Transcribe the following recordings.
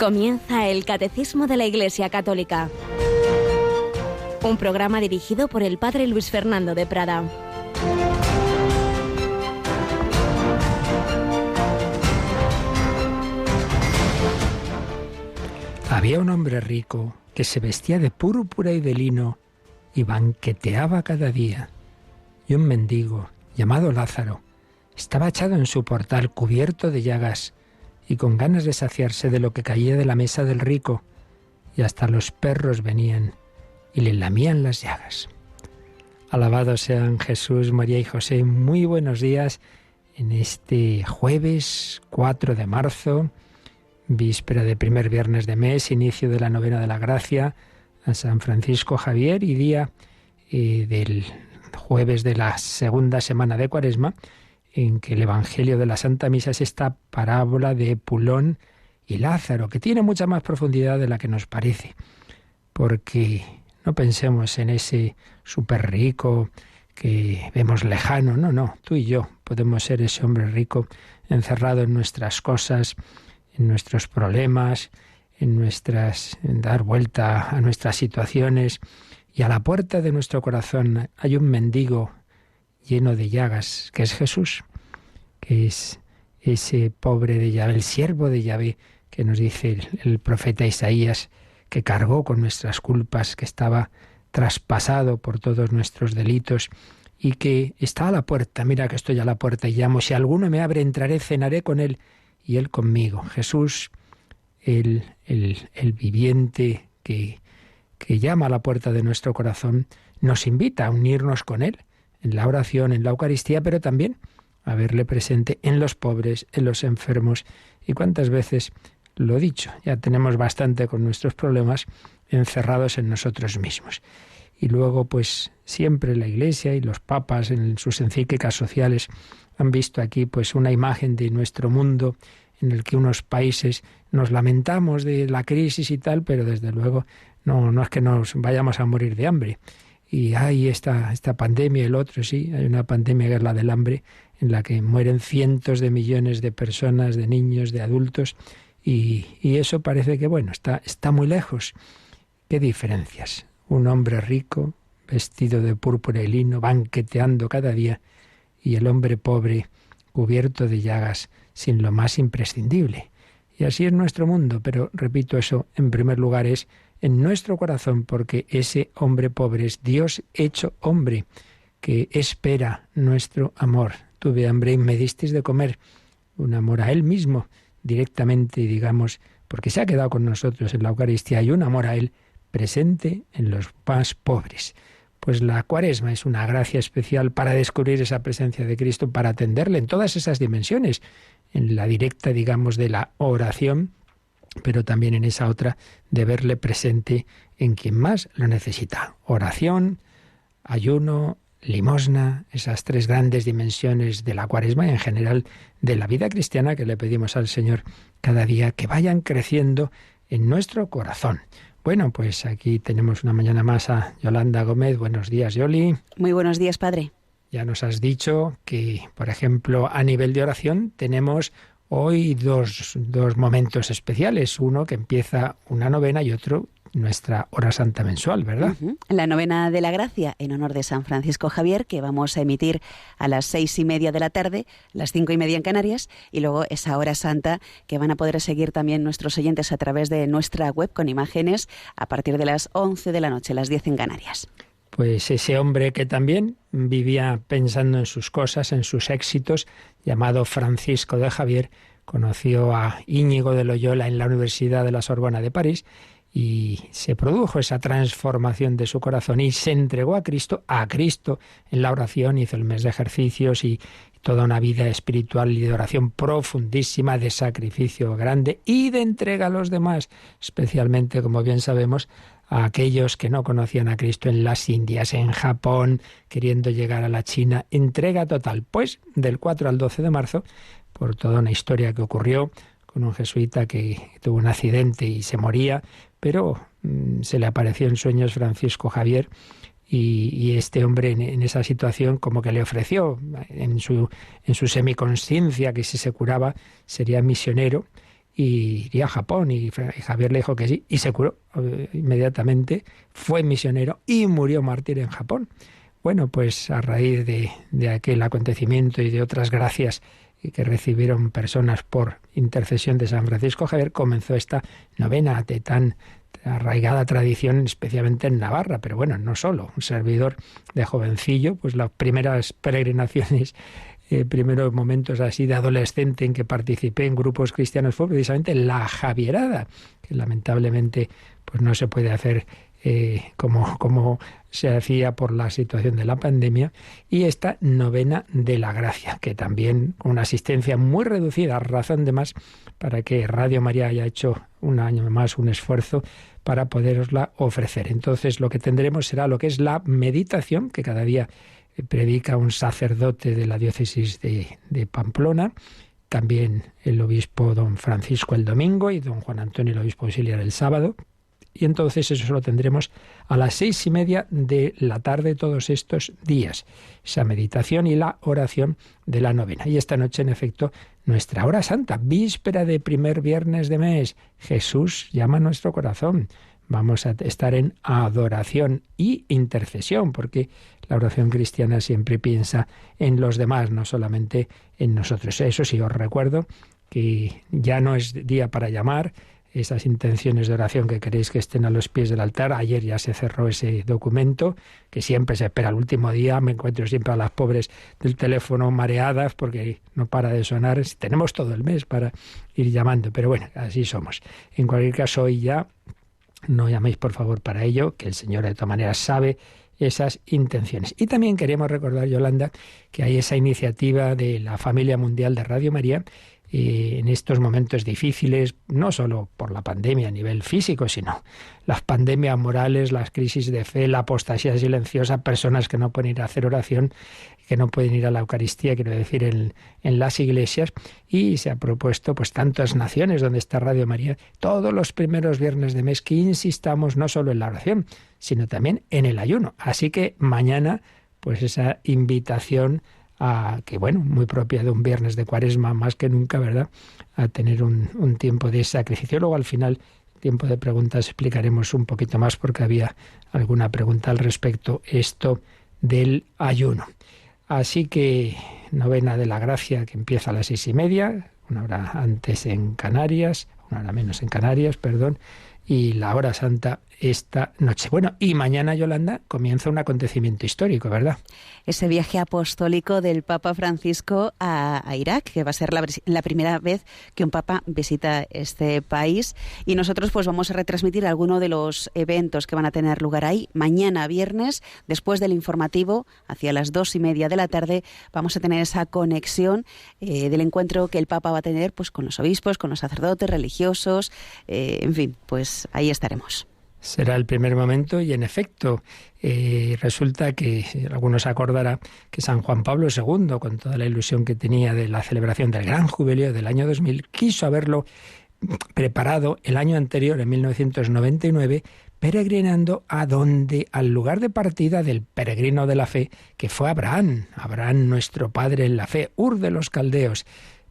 Comienza el Catecismo de la Iglesia Católica, un programa dirigido por el Padre Luis Fernando de Prada. Había un hombre rico que se vestía de púrpura y de lino y banqueteaba cada día. Y un mendigo, llamado Lázaro, estaba echado en su portal cubierto de llagas y con ganas de saciarse de lo que caía de la mesa del rico, y hasta los perros venían y le lamían las llagas. Alabados sean Jesús, María y José. Muy buenos días en este jueves 4 de marzo, víspera de primer viernes de mes, inicio de la novena de la gracia a San Francisco Javier y día del jueves de la segunda semana de Cuaresma, en que el Evangelio de la Santa Misa es esta parábola de Epulón y Lázaro, que tiene mucha más profundidad de la que nos parece, porque no pensemos en ese súper rico que vemos lejano, no, tú y yo podemos ser ese hombre rico encerrado en nuestras cosas, en nuestros problemas, en dar vuelta a nuestras situaciones, y a la puerta de nuestro corazón hay un mendigo lleno de llagas, que es Jesús, que es ese pobre de Yahvé, el siervo de Yahvé, que nos dice el profeta Isaías, que cargó con nuestras culpas, que estaba traspasado por todos nuestros delitos y que está a la puerta. Mira que estoy a la puerta y llamo, si alguno me abre, entraré, cenaré con él y él conmigo. Jesús, el viviente que llama a la puerta de nuestro corazón, nos invita a unirnos con él en la oración, en la Eucaristía, pero también a verle presente en los pobres, en los enfermos. Y cuántas veces lo he dicho, ya tenemos bastante con nuestros problemas encerrados en nosotros mismos. Y luego, pues siempre la Iglesia y los papas en sus encíclicas sociales han visto aquí pues una imagen de nuestro mundo en el que unos países nos lamentamos de la crisis y tal, pero desde luego no es que nos vayamos a morir de hambre. Y hay esta pandemia, el otro, sí, hay una pandemia que es la del hambre, en la que mueren cientos de millones de personas, de niños, de adultos, y eso parece que, bueno, está muy lejos. ¿Qué diferencias? Un hombre rico, vestido de púrpura y lino, banqueteando cada día, y el hombre pobre, cubierto de llagas, sin lo más imprescindible. Y así es nuestro mundo, pero repito, eso en primer lugar es en nuestro corazón, porque ese hombre pobre es Dios hecho hombre, que espera nuestro amor. Tuve hambre y me disteis de comer. Un amor a Él mismo, directamente, digamos, porque se ha quedado con nosotros en la Eucaristía, y un amor a Él presente en los más pobres. Pues la Cuaresma es una gracia especial para descubrir esa presencia de Cristo, para atenderle en todas esas dimensiones, en la directa, digamos, de la oración, pero también en esa otra de verle presente en quien más lo necesita. Oración, ayuno, limosna, esas tres grandes dimensiones de la Cuaresma y en general de la vida cristiana que le pedimos al Señor cada día que vayan creciendo en nuestro corazón. Bueno, pues aquí tenemos una mañana más a Yolanda Gómez. Buenos días, Yoli. Muy buenos días, Padre. Ya nos has dicho que, por ejemplo, a nivel de oración tenemos hoy dos momentos especiales. Uno que empieza una novena y otro nuestra hora santa mensual, ¿verdad? La novena de la gracia en honor de San Francisco Javier, que vamos a emitir a las 6:30 de la tarde, las 5:30 en Canarias, y luego esa hora santa que van a poder seguir también nuestros oyentes a través de nuestra web con imágenes a partir de las 11 de la noche, las 10 en Canarias. Pues ese hombre que también vivía pensando en sus cosas, en sus éxitos, llamado Francisco de Javier, conoció a Íñigo de Loyola en la Universidad de la Sorbona de París, y se produjo esa transformación de su corazón y se entregó a Cristo en la oración, hizo el mes de ejercicios y toda una vida espiritual y de oración profundísima, de sacrificio grande y de entrega a los demás, especialmente, como bien sabemos, a aquellos que no conocían a Cristo en las Indias, en Japón, queriendo llegar a la China. Entrega total. Pues del 4 al 12 de marzo, por toda una historia que ocurrió con un jesuita que tuvo un accidente y se moría, pero se le apareció en sueños Francisco Javier y este hombre en esa situación como que le ofreció en su semiconsciencia que si se curaba sería misionero, y iría a Japón. Y Javier le dijo que sí, y se curó inmediatamente, fue misionero y murió mártir en Japón. Bueno, pues a raíz de aquel acontecimiento y de otras gracias que recibieron personas por intercesión de San Francisco Javier, comenzó esta novena de tan arraigada tradición, especialmente en Navarra, pero bueno, no solo. Un servidor de jovencillo, pues las primeras peregrinaciones, primeros momentos así de adolescente en que participé en grupos cristianos fue precisamente la Javierada, que lamentablemente pues no se puede hacer como se hacía por la situación de la pandemia, y esta novena de la gracia, que también con una asistencia muy reducida, razón de más para que Radio María haya hecho un año más un esfuerzo para poderosla ofrecer. Entonces lo que tendremos será lo que es la meditación, que cada día predica un sacerdote de la diócesis de Pamplona, también el obispo don Francisco el domingo y don Juan Antonio el obispo auxiliar el sábado. Y entonces eso lo tendremos a las 6:30 de la tarde todos estos días, esa meditación y la oración de la novena. Y esta noche, en efecto, nuestra hora santa, víspera de primer viernes de mes. Jesús llama a nuestro corazón. Vamos a estar en adoración y intercesión, porque la oración cristiana siempre piensa en los demás, no solamente en nosotros. Eso sí, os recuerdo que ya no es día para llamar esas intenciones de oración que queréis que estén a los pies del altar. Ayer ya se cerró ese documento, que siempre se espera el último día. Me encuentro siempre a las pobres del teléfono mareadas porque no para de sonar. Tenemos todo el mes para ir llamando, pero bueno, así somos. En cualquier caso, hoy ya no llaméis, por favor, para ello, que el Señor de todas maneras sabe esas intenciones. Y también queremos recordar, Yolanda, que hay esa iniciativa de la Familia Mundial de Radio María, en estos momentos difíciles, no solo por la pandemia a nivel físico, sino las pandemias morales, las crisis de fe, la apostasía silenciosa, personas que no pueden ir a hacer oración, que no pueden ir a la Eucaristía, quiero decir, en las iglesias, y se ha propuesto pues tantas naciones donde está Radio María, todos los primeros viernes de mes, que insistamos no solo en la oración, sino también en el ayuno. Así que mañana, pues esa invitación que bueno, muy propia de un viernes de Cuaresma, más que nunca, ¿verdad?, a tener un tiempo de sacrificio. Luego al final, tiempo de preguntas, explicaremos un poquito más porque había alguna pregunta al respecto, esto del ayuno. Así que novena de la gracia, que empieza a las 6:30, una hora antes en Canarias, una hora menos en Canarias, perdón, y la hora santa esta noche. Bueno, y mañana, Yolanda, comienza un acontecimiento histórico, ¿verdad? Ese viaje apostólico del Papa Francisco a Irak, que va a ser la primera vez que un Papa visita este país. Y nosotros pues vamos a retransmitir alguno de los eventos que van a tener lugar ahí. Mañana, viernes, después del informativo, hacia las 2:30 de la tarde, vamos a tener esa conexión del encuentro que el Papa va a tener pues con los obispos, con los sacerdotes religiosos, en fin, pues ahí estaremos. Será el primer momento y en efecto resulta que algunos acordará que San Juan Pablo II, con toda la ilusión que tenía de la celebración del gran jubileo del año 2000, quiso haberlo preparado el año anterior, en 1999, peregrinando al lugar de partida del peregrino de la fe, que fue Abraham, nuestro padre en la fe, Ur de los Caldeos.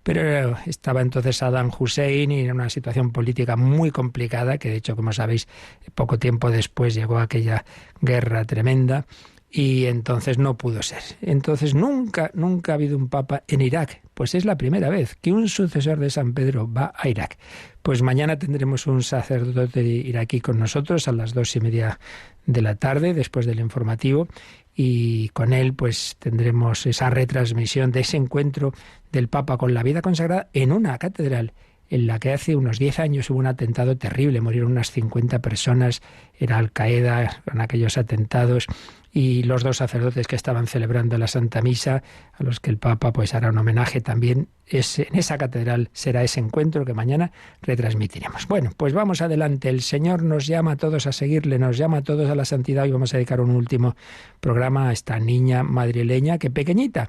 Pero estaba entonces Saddam Hussein y en una situación política muy complicada, que de hecho, como sabéis, poco tiempo después llegó aquella guerra tremenda y entonces no pudo ser. Entonces nunca ha habido un papa en Irak. Pues es la primera vez que un sucesor de San Pedro va a Irak. Pues mañana tendremos un sacerdote iraquí con nosotros a las 2:30 de la tarde, después del informativo, y con él pues tendremos esa retransmisión de ese encuentro del Papa con la vida consagrada en una catedral en la que hace unos 10 años hubo un atentado terrible, murieron unas 50 personas, era Al-Qaeda con aquellos atentados, y los dos sacerdotes que estaban celebrando la Santa Misa, a los que el Papa pues hará un homenaje también, en esa catedral será ese encuentro que mañana retransmitiremos. Bueno, pues vamos adelante, el Señor nos llama a todos a seguirle, nos llama a todos a la santidad, y vamos a dedicar un último programa a esta niña madrileña que pequeñita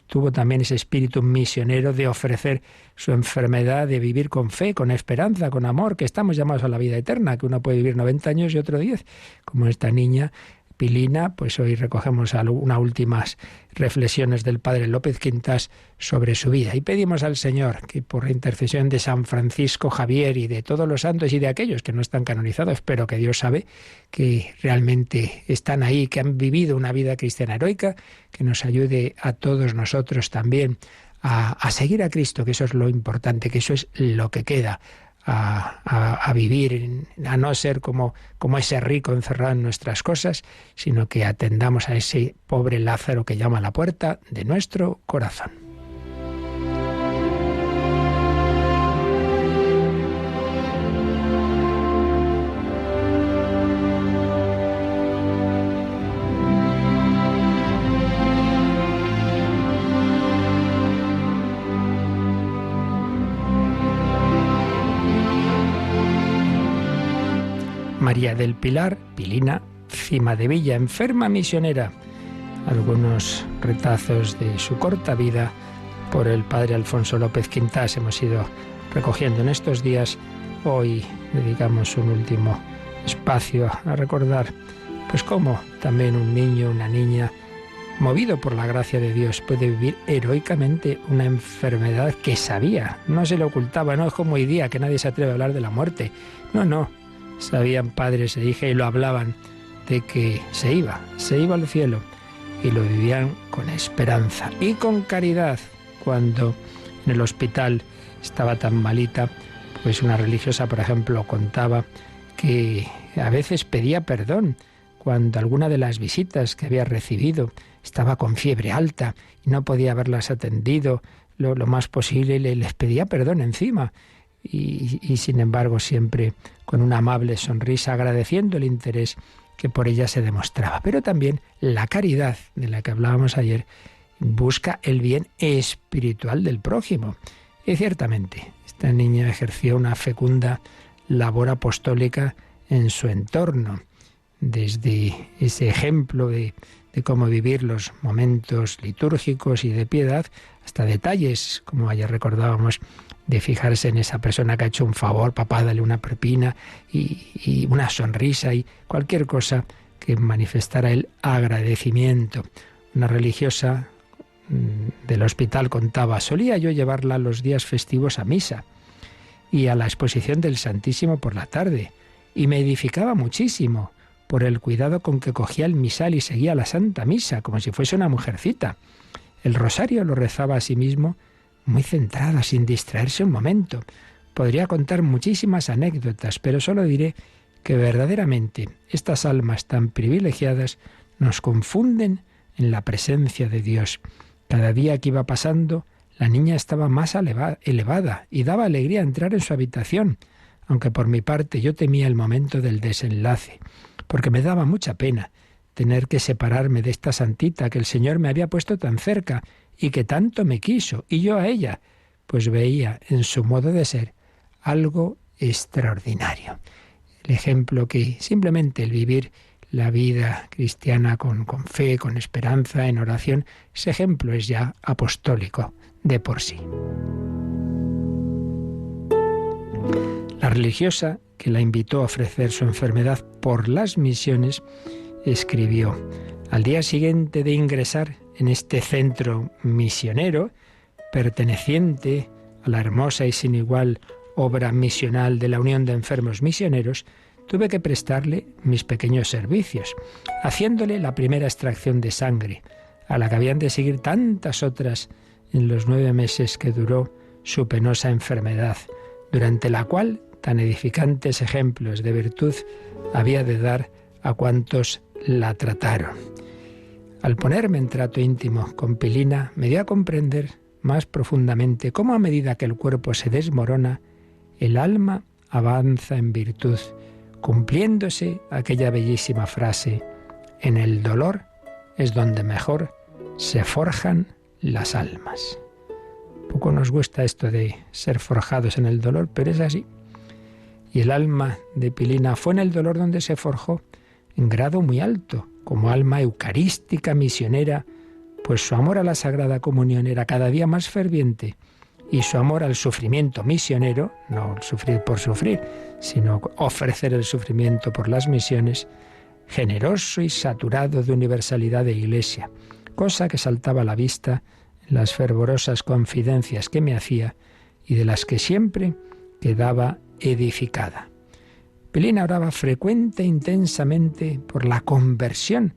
tuvo también ese espíritu misionero de ofrecer su enfermedad, de vivir con fe, con esperanza, con amor, que estamos llamados a la vida eterna, que uno puede vivir 90 años y otro 10, como esta niña Pilina, pues hoy recogemos unas últimas reflexiones del padre López Quintas sobre su vida. Y pedimos al Señor que por la intercesión de San Francisco Javier y de todos los santos y de aquellos que no están canonizados, pero que Dios sabe que realmente están ahí, que han vivido una vida cristiana heroica, que nos ayude a todos nosotros también a seguir a Cristo, que eso es lo importante, que eso es lo que queda. A vivir, a no ser como ese rico encerrado en nuestras cosas, sino que atendamos a ese pobre Lázaro que llama a la puerta de nuestro corazón. María del Pilar, Pilina, Cimadevilla, enferma misionera. Algunos retazos de su corta vida por el padre Alfonso López Quintas hemos ido recogiendo en estos días. Hoy dedicamos un último espacio a recordar pues cómo también un niño, una niña, movido por la gracia de Dios, puede vivir heroicamente una enfermedad que sabía, no se le ocultaba, no es como hoy día que nadie se atreve a hablar de la muerte. No. Sabían padres e hijas y lo hablaban de que se iba al cielo, y lo vivían con esperanza y con caridad. Cuando en el hospital estaba tan malita, pues una religiosa, por ejemplo, contaba que a veces pedía perdón cuando alguna de las visitas que había recibido estaba con fiebre alta y no podía haberlas atendido lo más posible, les pedía perdón encima. Y sin embargo siempre con una amable sonrisa, agradeciendo el interés que por ella se demostraba. Pero también la caridad, de la que hablábamos ayer, busca el bien espiritual del prójimo. Y ciertamente, esta niña ejerció una fecunda labor apostólica en su entorno, desde ese ejemplo de cómo vivir los momentos litúrgicos y de piedad, hasta detalles, como ayer recordábamos, de fijarse en esa persona que ha hecho un favor, papá, dale una propina, y una sonrisa y cualquier cosa que manifestara el agradecimiento. Una religiosa del hospital contaba: solía yo llevarla los días festivos a misa y a la exposición del Santísimo por la tarde, y me edificaba muchísimo por el cuidado con que cogía el misal y seguía la Santa Misa, como si fuese una mujercita. El rosario lo rezaba a sí mismo muy centrada, sin distraerse un momento. Podría contar muchísimas anécdotas, pero solo diré que verdaderamente estas almas tan privilegiadas nos confunden en la presencia de Dios. Cada día que iba pasando, la niña estaba más elevada y daba alegría entrar en su habitación, aunque por mi parte yo temía el momento del desenlace, porque me daba mucha pena tener que separarme de esta santita que el Señor me había puesto tan cerca y que tanto me quiso, y yo a ella, pues veía en su modo de ser algo extraordinario. El ejemplo que simplemente el vivir la vida cristiana con fe, con esperanza, en oración, ese ejemplo es ya apostólico de por sí. La religiosa que la invitó a ofrecer su enfermedad por las misiones escribió: al día siguiente de ingresar en este centro misionero, perteneciente a la hermosa y sin igual obra misional de la Unión de Enfermos Misioneros, tuve que prestarle mis pequeños servicios, haciéndole la primera extracción de sangre, a la que habían de seguir tantas otras en los 9 meses que duró su penosa enfermedad, durante la cual tan edificantes ejemplos de virtud había de dar a cuantos la trataron. Al ponerme en trato íntimo con Pilina, me dio a comprender más profundamente cómo, a medida que el cuerpo se desmorona, el alma avanza en virtud, cumpliéndose aquella bellísima frase: en el dolor es donde mejor se forjan las almas. Poco nos gusta esto de ser forjados en el dolor, pero es así. Y el alma de Pilina fue en el dolor donde se forjó en grado muy alto, como alma eucarística misionera, pues su amor a la Sagrada Comunión era cada día más ferviente, y su amor al sufrimiento misionero, no sufrir por sufrir, sino ofrecer el sufrimiento por las misiones, generoso y saturado de universalidad de Iglesia, cosa que saltaba a la vista en las fervorosas confidencias que me hacía y de las que siempre quedaba edificada. Pelina oraba frecuente e intensamente por la conversión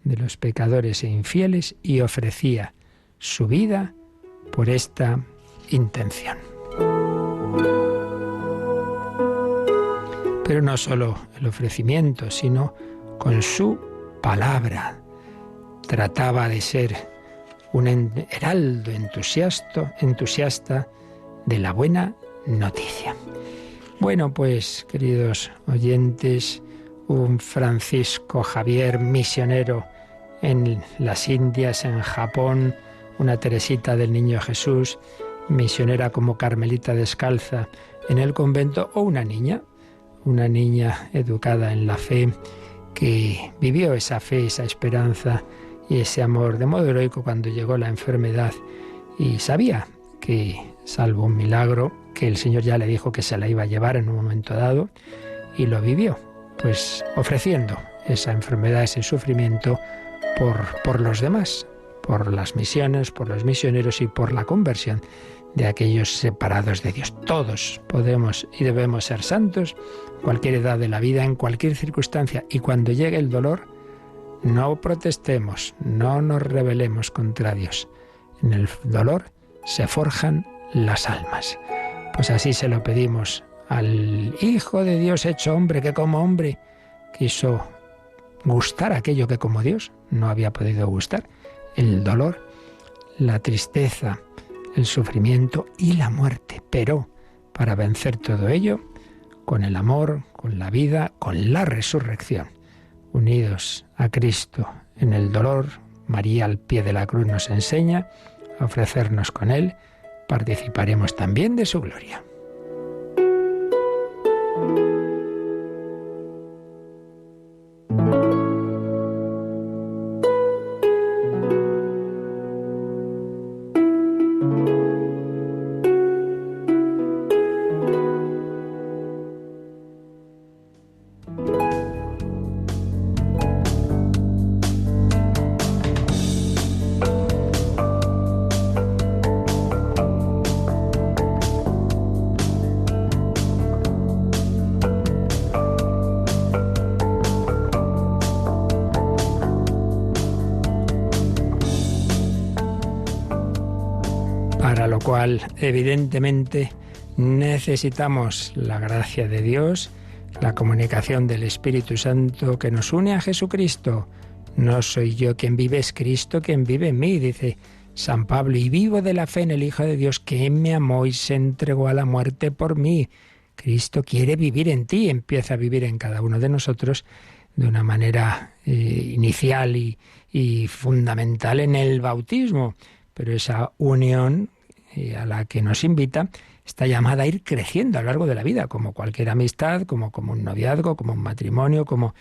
de los pecadores e infieles y ofrecía su vida por esta intención. Pero no solo el ofrecimiento, sino con su palabra. Trataba de ser un heraldo entusiasta de la buena noticia. Bueno, pues, queridos oyentes, un Francisco Javier misionero en las Indias, en Japón, una Teresita del Niño Jesús, misionera como Carmelita descalza en el convento, o una niña educada en la fe, que vivió esa fe, esa esperanza y ese amor de modo heroico cuando llegó la enfermedad y sabía que, salvo un milagro, que el Señor ya le dijo que se la iba a llevar en un momento dado, y lo vivió, pues ofreciendo esa enfermedad, ese sufrimiento por los demás, por las misiones, por los misioneros y por la conversión de aquellos separados de Dios. Todos podemos y debemos ser santos, cualquier edad de la vida, en cualquier circunstancia, y cuando llegue el dolor, no protestemos, no nos rebelemos contra Dios. En el dolor se forjan las almas. Pues así se lo pedimos al Hijo de Dios hecho hombre, que como hombre quiso gustar aquello que como Dios no había podido gustar: el dolor, la tristeza, el sufrimiento y la muerte. Pero para vencer todo ello, con el amor, con la vida, con la resurrección, unidos a Cristo en el dolor, María al pie de la cruz nos enseña a ofrecernos con Él, participaremos también de su gloria. Para lo cual, evidentemente, necesitamos la gracia de Dios, la comunicación del Espíritu Santo que nos une a Jesucristo. No soy yo quien vive, es Cristo quien vive en mí, dice San Pablo, y vivo de la fe en el Hijo de Dios que me amó y se entregó a la muerte por mí. Cristo quiere vivir en ti, empieza a vivir en cada uno de nosotros de una manera inicial y fundamental en el bautismo. Pero esa unión a la que nos invita está llamada a ir creciendo a lo largo de la vida, como cualquier amistad, como un noviazgo, como un matrimonio, como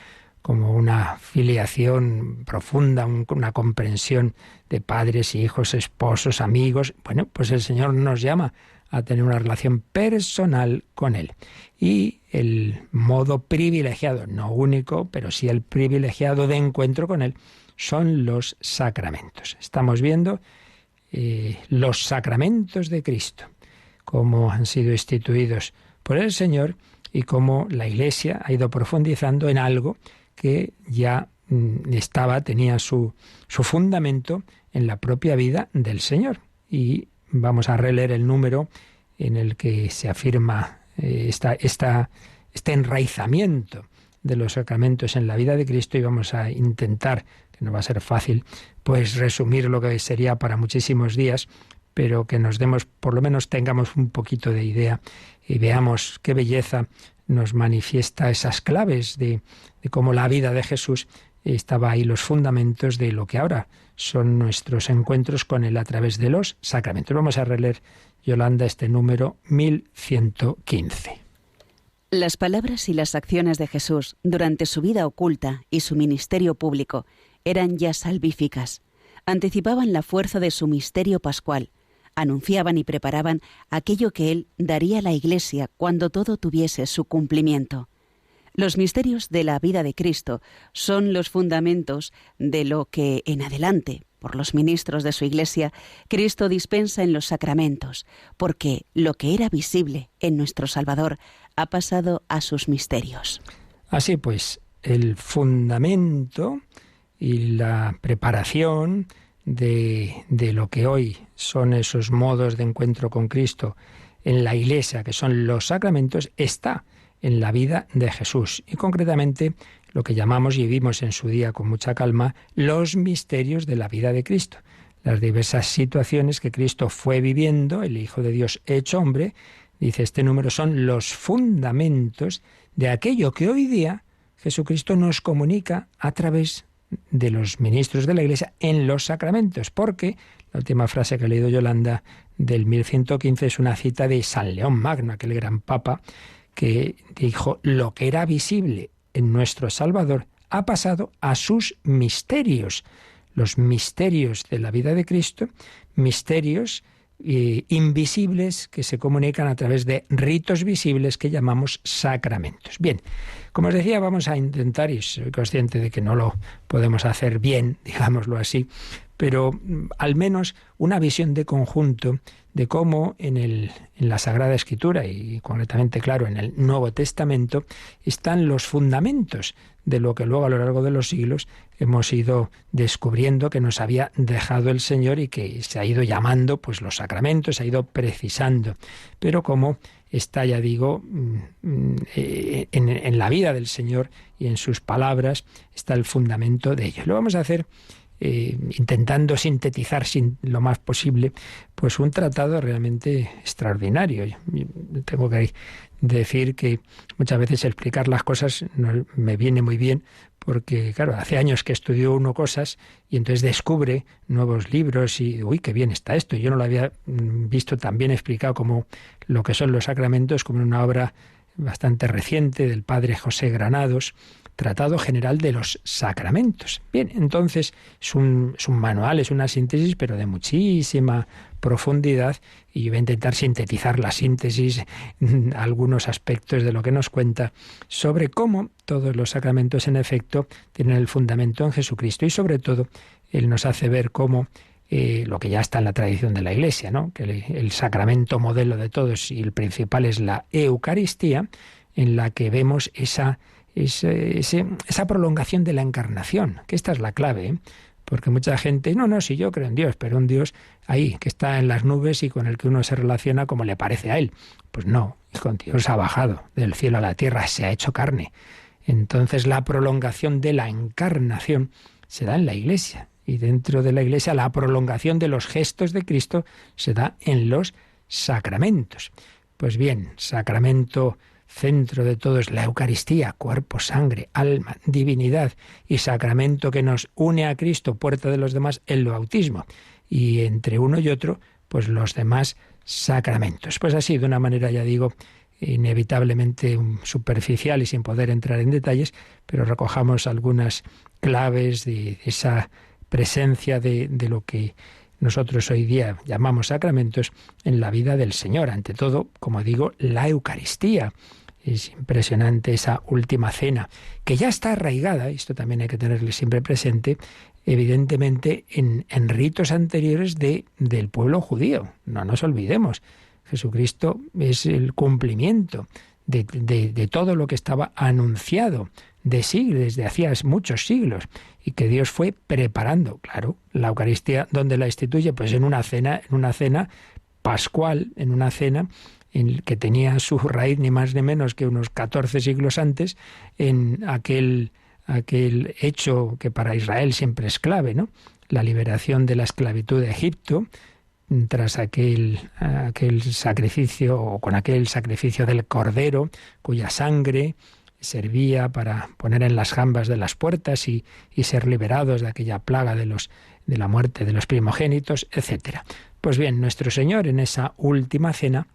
una filiación profunda, una comprensión de padres, hijos, esposos, amigos. Bueno, pues el Señor nos llama a tener una relación personal con Él. Y el modo privilegiado, no único, pero sí el privilegiado de encuentro con Él, son los sacramentos. Estamos viendo los sacramentos de Cristo, cómo han sido instituidos por el Señor y cómo la Iglesia ha ido profundizando en algo que ya tenía su fundamento en la propia vida del Señor. Y vamos a releer el número en el que se afirma este enraizamiento de los sacramentos en la vida de Cristo, y vamos a intentar, que no va a ser fácil, pues resumir lo que sería para muchísimos días, pero que nos demos, por lo menos tengamos un poquito de idea y veamos qué belleza nos manifiesta esas claves de cómo la vida de Jesús estaba ahí, los fundamentos de lo que ahora son nuestros encuentros con Él a través de los sacramentos. Vamos a releer, Yolanda, este número 1115. Las palabras y las acciones de Jesús durante su vida oculta y su ministerio público eran ya salvíficas. Anticipaban la fuerza de su misterio pascual, anunciaban y preparaban aquello que Él daría a la Iglesia cuando todo tuviese su cumplimiento. Los misterios de la vida de Cristo son los fundamentos de lo que en adelante, por los ministros de su Iglesia, Cristo dispensa en los sacramentos, porque lo que era visible en nuestro Salvador ha pasado a sus misterios. Así pues, el fundamento y la preparación de lo que hoy son esos modos de encuentro con Cristo en la Iglesia, que son los sacramentos, está en la vida de Jesús. Y concretamente lo que llamamos, y vimos en su día con mucha calma, los misterios de la vida de Cristo. Las diversas situaciones que Cristo fue viviendo, el Hijo de Dios hecho hombre, dice este número, son los fundamentos de aquello que hoy día Jesucristo nos comunica a través de los ministros de la Iglesia en los sacramentos, porque la última frase que ha leído Yolanda del 1115 es una cita de San León Magno, aquel gran papa que dijo: lo que era visible en nuestro Salvador ha pasado a sus misterios. Los misterios de la vida de Cristo, misterios invisibles que se comunican a través de ritos visibles que llamamos sacramentos. Bien, como os decía, vamos a intentar, y soy consciente de que no lo podemos hacer bien, digámoslo así, pero al menos una visión de conjunto de cómo en la Sagrada Escritura, y concretamente, claro, en el Nuevo Testamento, están los fundamentos de lo que luego a lo largo de los siglos hemos ido descubriendo que nos había dejado el Señor y que se ha ido llamando pues los sacramentos, se ha ido precisando. Pero como está, ya digo, en la vida del Señor y en sus palabras está el fundamento de ello. Lo vamos a hacer intentando sintetizar lo más posible, pues un tratado realmente extraordinario. Yo tengo que decir que muchas veces explicar las cosas no me viene muy bien, porque claro, hace años que estudió uno cosas y entonces descubre nuevos libros y uy, qué bien está esto. Yo no lo había visto tan bien explicado como lo que son los sacramentos, como en una obra bastante reciente del padre José Granados, Tratado General de los Sacramentos. Bien, entonces es un manual, es una síntesis, pero de muchísima profundidad, y yo voy a intentar sintetizar la síntesis, algunos aspectos de lo que nos cuenta sobre cómo todos los sacramentos, en efecto, tienen el fundamento en Jesucristo, y sobre todo, él nos hace ver cómo lo que ya está en la tradición de la Iglesia, ¿no? Que el sacramento modelo de todos y el principal es la Eucaristía, en la que vemos esa prolongación de la encarnación, que esta es la clave, ¿eh? Porque mucha gente, no, sí, yo creo en Dios, pero un Dios ahí, que está en las nubes y con el que uno se relaciona como le parece a él. Pues no, hijo, Dios ha bajado del cielo a la tierra, se ha hecho carne. Entonces la prolongación de la encarnación se da en la Iglesia, y dentro de la Iglesia la prolongación de los gestos de Cristo se da en los sacramentos. Pues bien, sacramento centro de todo es la Eucaristía, cuerpo, sangre, alma, divinidad, y sacramento que nos une a Cristo, puerta de los demás, el bautismo. Y entre uno y otro, pues los demás sacramentos. Pues así, de una manera, ya digo, inevitablemente superficial y sin poder entrar en detalles, pero recojamos algunas claves de esa presencia de lo que nosotros hoy día llamamos sacramentos en la vida del Señor. Ante todo, como digo, la Eucaristía. Es impresionante esa última cena, que ya está arraigada, y esto también hay que tenerle siempre presente, evidentemente en ritos anteriores del pueblo judío. No nos olvidemos, Jesucristo es el cumplimiento de todo lo que estaba anunciado de siglos, desde hacía muchos siglos, y que Dios fue preparando. Claro, la Eucaristía, ¿dónde la instituye? Pues en una cena pascual, en una cena en que tenía su raíz ni más ni menos que unos 14 siglos antes, en aquel hecho que para Israel siempre es clave, ¿no? La liberación de la esclavitud de Egipto, tras aquel sacrificio, o con aquel sacrificio del Cordero, cuya sangre servía para poner en las jambas de las puertas y ser liberados de aquella plaga de la muerte de los primogénitos, etcétera. Pues bien, nuestro Señor en esa última cena,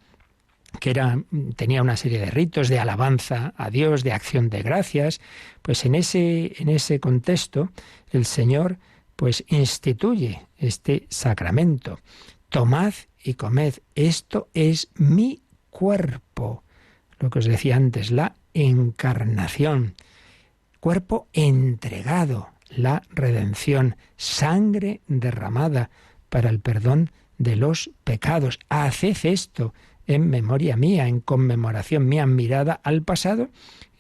que tenía una serie de ritos de alabanza a Dios, de acción de gracias, pues en ese contexto el Señor pues instituye este sacramento. Tomad y comed, esto es mi cuerpo. Lo que os decía antes, la encarnación, cuerpo entregado, la redención, sangre derramada para el perdón de los pecados. Haced esto en memoria mía, en conmemoración mía, mirada al pasado,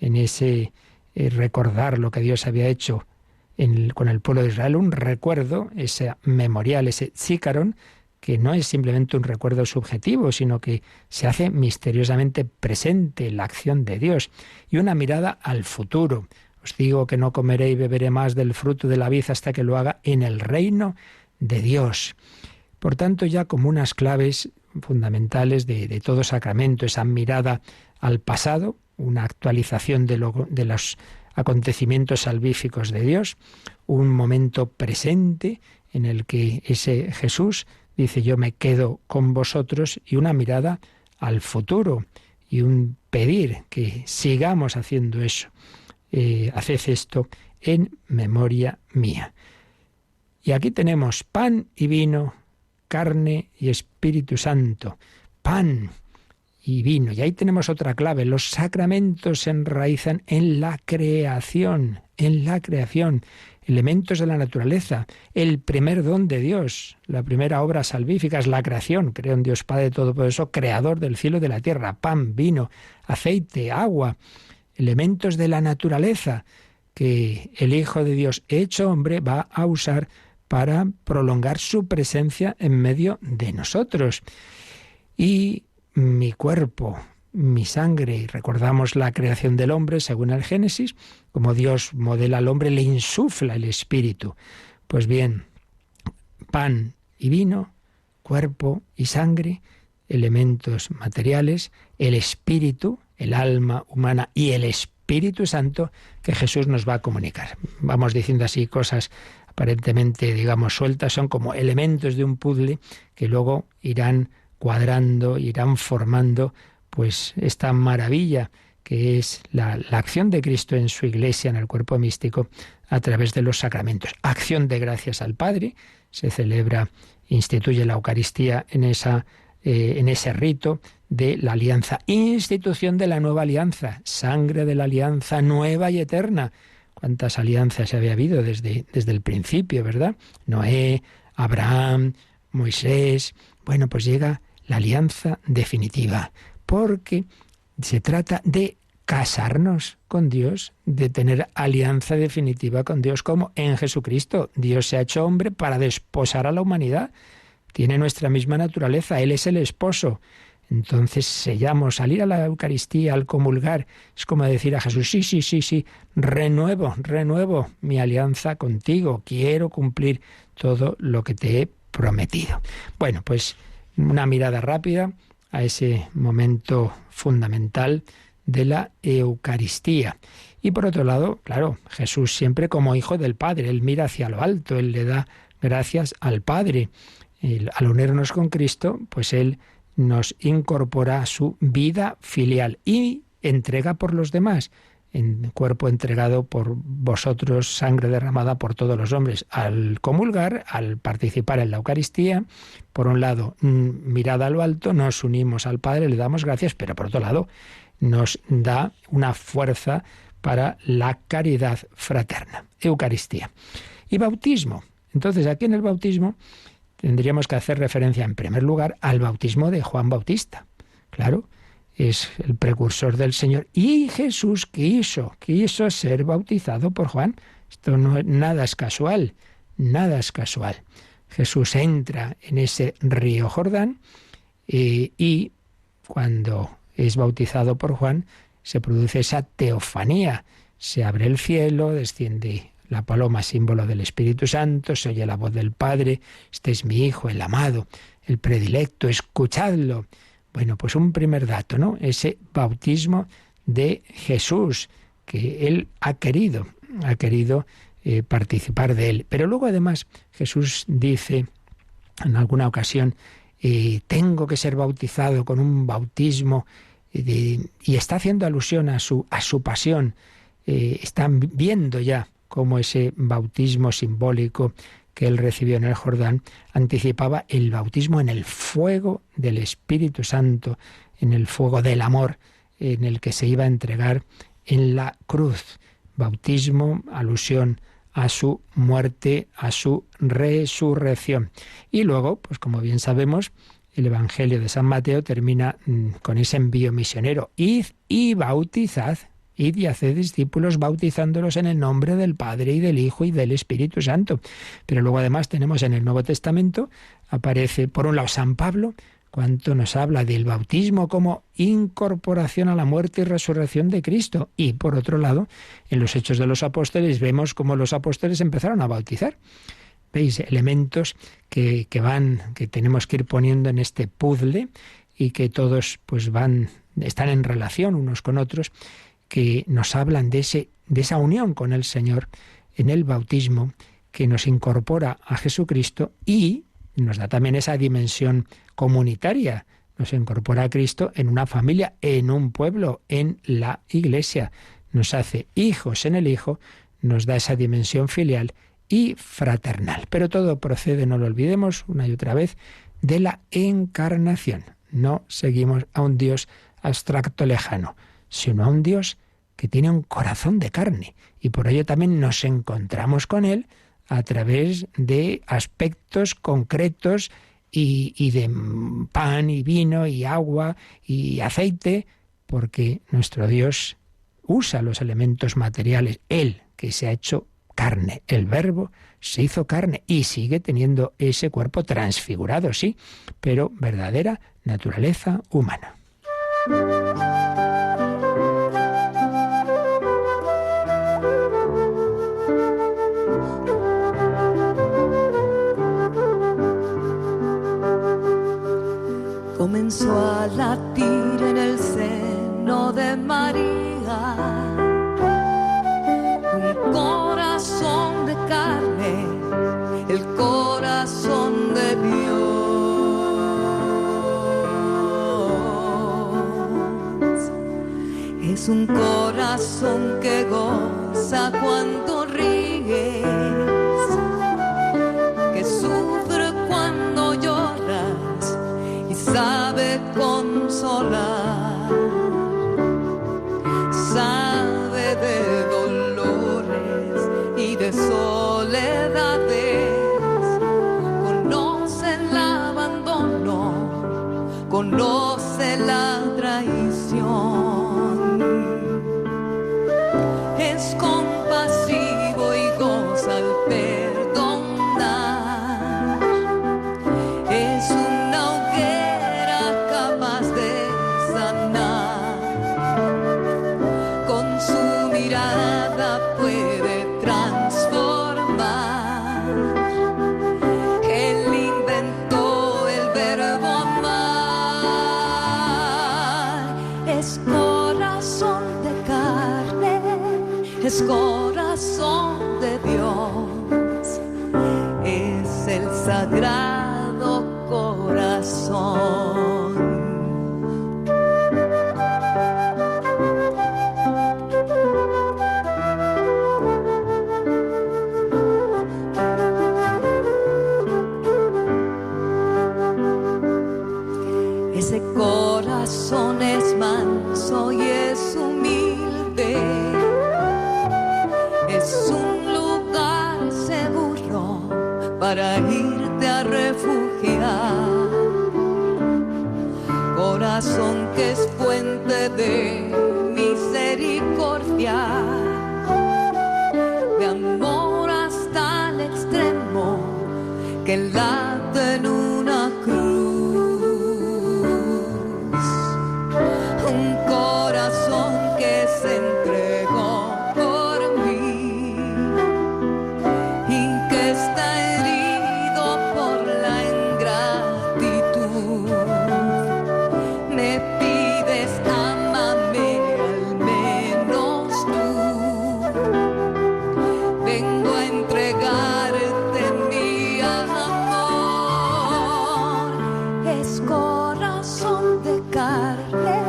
en ese recordar lo que Dios había hecho con el pueblo de Israel, un recuerdo, ese memorial, ese zícaron, que no es simplemente un recuerdo subjetivo, sino que se hace misteriosamente presente la acción de Dios, y una mirada al futuro. Os digo que no comeré y beberé más del fruto de la vid hasta que lo haga en el reino de Dios. Por tanto, ya como unas claves fundamentales de todo sacramento, esa mirada al pasado, una actualización de los acontecimientos salvíficos de Dios, un momento presente en el que ese Jesús dice yo me quedo con vosotros, y una mirada al futuro y un pedir que sigamos haciendo eso. Haced esto en memoria mía. Y aquí tenemos pan y vino, carne y Espíritu Santo. Pan y vino. Y ahí tenemos otra clave. Los sacramentos se enraizan en la creación, elementos de la naturaleza, el primer don de Dios, la primera obra salvífica es la creación. Creo en Dios Padre Todopoderoso, creador del cielo y de la tierra. Pan, vino, aceite, agua, elementos de la naturaleza que el Hijo de Dios hecho hombre va a usar para prolongar su presencia en medio de nosotros. Y mi cuerpo, mi sangre, y recordamos la creación del hombre según el Génesis, como Dios modela al hombre, le insufla el Espíritu. Pues bien, pan y vino, cuerpo y sangre, elementos materiales, el Espíritu, el alma humana y el Espíritu Santo que Jesús nos va a comunicar. Vamos diciendo así cosas aparentemente, digamos, sueltas, son como elementos de un puzzle que luego irán cuadrando, irán formando pues esta maravilla que es la acción de Cristo en su Iglesia, en el cuerpo místico, a través de los sacramentos. Acción de gracias al Padre, se celebra, instituye la Eucaristía en ese rito de la alianza, institución de la nueva alianza, sangre de la alianza nueva y eterna. ¿Cuántas alianzas había habido desde el principio, verdad? Noé, Abraham, Moisés. Bueno, pues llega la alianza definitiva, porque se trata de casarnos con Dios, de tener alianza definitiva con Dios, como en Jesucristo. Dios se ha hecho hombre para desposar a la humanidad. Tiene nuestra misma naturaleza, Él es el esposo. Entonces sellamos, al ir a la Eucaristía, al comulgar, es como decir a Jesús, sí, renuevo mi alianza contigo, quiero cumplir todo lo que te he prometido. Bueno, pues una mirada rápida a ese momento fundamental de la Eucaristía. Y por otro lado, claro, Jesús siempre como hijo del Padre, Él mira hacia lo alto, Él le da gracias al Padre. Al unirnos con Cristo, pues Él nos incorpora a su vida filial y entrega por los demás, en cuerpo entregado por vosotros, sangre derramada por todos los hombres. Al comulgar, al participar en la Eucaristía, por un lado, mirada a lo alto, nos unimos al Padre, le damos gracias, pero por otro lado, nos da una fuerza para la caridad fraterna. Eucaristía. Y bautismo. Entonces, aquí en el bautismo tendríamos que hacer referencia, en primer lugar, al bautismo de Juan Bautista. Claro, es el precursor del Señor. Y Jesús quiso ser bautizado por Juan. Esto nada es casual, nada es casual. Jesús entra en ese río Jordán y cuando es bautizado por Juan se produce esa teofanía. Se abre el cielo, desciende la paloma, símbolo del Espíritu Santo, se oye la voz del Padre, este es mi Hijo, el amado, el predilecto, escuchadlo. Bueno, pues un primer dato, ¿no? Ese bautismo de Jesús, que Él ha querido participar de Él. Pero luego además Jesús dice en alguna ocasión, tengo que ser bautizado con un bautismo, y está haciendo alusión a su pasión. Están viendo ya cómo ese bautismo simbólico que Él recibió en el Jordán anticipaba el bautismo en el fuego del Espíritu Santo, en el fuego del amor, en el que se iba a entregar en la cruz. Bautismo, alusión a su muerte, a su resurrección. Y luego, pues como bien sabemos, el Evangelio de San Mateo termina con ese envío misionero. Id y bautizad, id y haced discípulos bautizándolos en el nombre del Padre y del Hijo y del Espíritu Santo. Pero luego además tenemos en el Nuevo Testamento, aparece por un lado San Pablo, cuánto nos habla del bautismo como incorporación a la muerte y resurrección de Cristo. Y por otro lado, en los Hechos de los Apóstoles vemos cómo los apóstoles empezaron a bautizar. ¿Veis? Elementos que tenemos que ir poniendo en este puzzle y que todos pues están en relación unos con otros, que nos hablan de esa unión con el Señor en el bautismo, que nos incorpora a Jesucristo y nos da también esa dimensión comunitaria. Nos incorpora a Cristo en una familia, en un pueblo, en la Iglesia. Nos hace hijos en el Hijo, nos da esa dimensión filial y fraternal. Pero todo procede, no lo olvidemos una y otra vez, de la encarnación. No seguimos a un Dios abstracto lejano, sino a un Dios que tiene un corazón de carne. Y por ello también nos encontramos con Él a través de aspectos concretos y de pan y vino y agua y aceite, porque nuestro Dios usa los elementos materiales. Él, que se ha hecho carne, el Verbo se hizo carne y sigue teniendo ese cuerpo transfigurado, sí, pero verdadera naturaleza humana. Comenzó a latir en el seno de María un corazón de carne, el corazón de Dios. Es un corazón que goza cuando ríes, que sufre cuando lloras y sabe consolar, sabe de dolores y de soledades, conoce el abandono, conoce la traición. Es compasivo y goza al perdonar. Es una hoguera capaz de sanar. Con su mirada puede transformar. Él inventó el verbo amar. Es corazón de carne, es corazón de Dios, es el sagrado corazón. Ese corazón es manso y es humilde, es un lugar seguro para irte a refugiar. Corazón que es fuente de misericordia, de amor hasta el extremo, que late en una cruz. Un corazón que se entregó por mí y que está herido por la ingratitud. Me pides, ámame al menos tú. Vengo a entregarte mi amor. Es corazón de carne,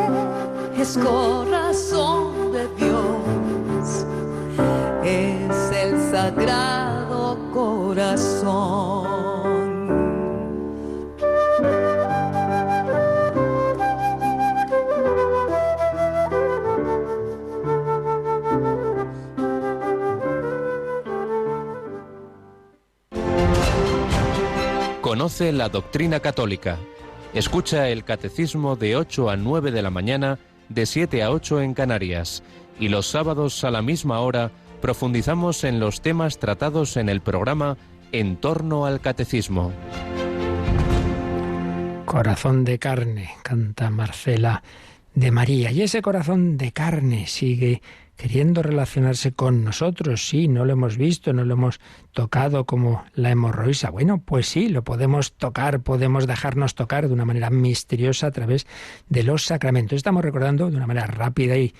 es corazón de Dios, es el sagrado corazón. Conoce la doctrina católica. Escucha el catecismo de 8 a 9 de la mañana, de 7 a 8 en Canarias. Y los sábados a la misma hora profundizamos en los temas tratados en el programa En torno al catecismo. Corazón de carne, canta Marcela de María. Y ese corazón de carne sigue queriendo relacionarse con nosotros. Sí, no lo hemos visto, no lo hemos tocado como la hemorroísa. Bueno, pues sí, lo podemos tocar, podemos dejarnos tocar de una manera misteriosa a través de los sacramentos. Estamos recordando de una manera rápida y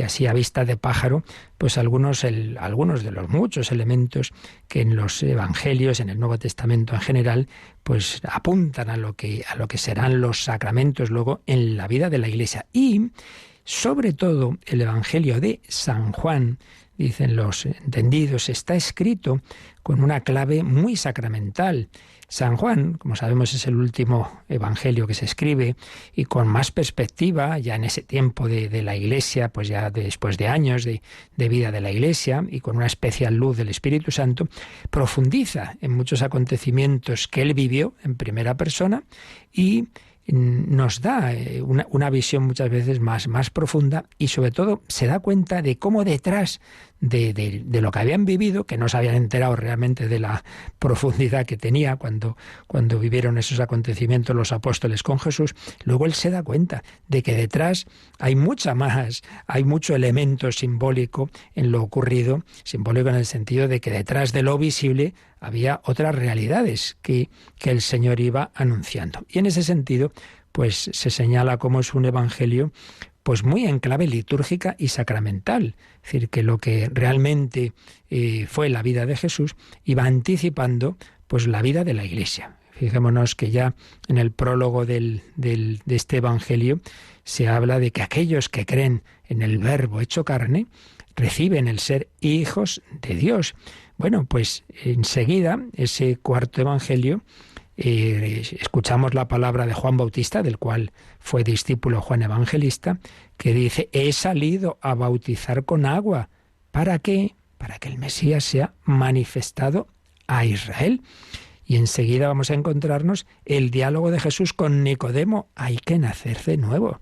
así a vista de pájaro, pues algunos de los muchos elementos que en los evangelios, en el Nuevo Testamento en general, pues apuntan a lo que serán los sacramentos luego en la vida de la Iglesia. Y sobre todo el Evangelio de San Juan, dicen los entendidos, está escrito con una clave muy sacramental. San Juan, como sabemos, es el último evangelio que se escribe y con más perspectiva, ya en ese tiempo de la Iglesia, pues ya después de años de vida de la Iglesia y con una especial luz del Espíritu Santo, profundiza en muchos acontecimientos que él vivió en primera persona y nos da una visión muchas veces más profunda y sobre todo se da cuenta de cómo detrás de lo que habían vivido, que no se habían enterado realmente de la profundidad que tenía cuando vivieron esos acontecimientos los apóstoles con Jesús, luego él se da cuenta de que detrás hay hay mucho elemento simbólico en lo ocurrido, simbólico en el sentido de que detrás de lo visible había otras realidades que el Señor iba anunciando. Y en ese sentido, pues se señala cómo es un evangelio pues muy en clave litúrgica y sacramental. Es decir, que lo que realmente fue la vida de Jesús iba anticipando pues la vida de la Iglesia. Fijémonos que ya en el prólogo de este evangelio se habla de que aquellos que creen en el Verbo hecho carne reciben el ser hijos de Dios. Bueno, pues enseguida, ese cuarto evangelio, escuchamos la palabra de Juan Bautista, del cual fue discípulo Juan Evangelista, que dice: he salido a bautizar con agua. ¿Para qué? Para que el Mesías sea manifestado a Israel. Y enseguida vamos a encontrarnos el diálogo de Jesús con Nicodemo: hay que nacer de nuevo.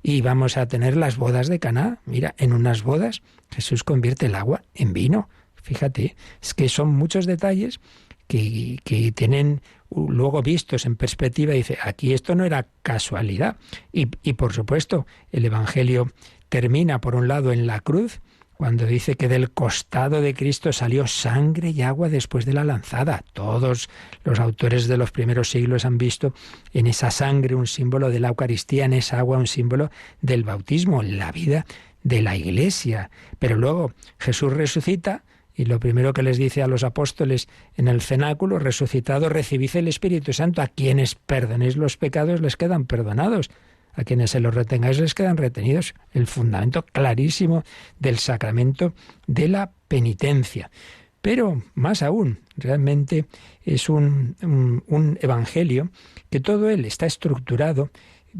Y vamos a tener las bodas de Caná. Mira, en unas bodas Jesús convierte el agua en vino. Fíjate, es que son muchos detalles que tienen luego vistos en perspectiva, dice, aquí esto no era casualidad. Y por supuesto, el Evangelio termina por un lado en la cruz, cuando dice que del costado de Cristo salió sangre y agua después de la lanzada. Todos los autores de los primeros siglos han visto en esa sangre un símbolo de la Eucaristía, en esa agua un símbolo del bautismo, la vida de la Iglesia. Pero luego Jesús resucita, y lo primero que les dice a los apóstoles en el cenáculo: resucitado, recibid el Espíritu Santo. A quienes perdonéis los pecados les quedan perdonados, a quienes se los retengáis les quedan retenidos. El fundamento clarísimo del sacramento de la penitencia. Pero más aún, realmente es un evangelio que todo él está estructurado,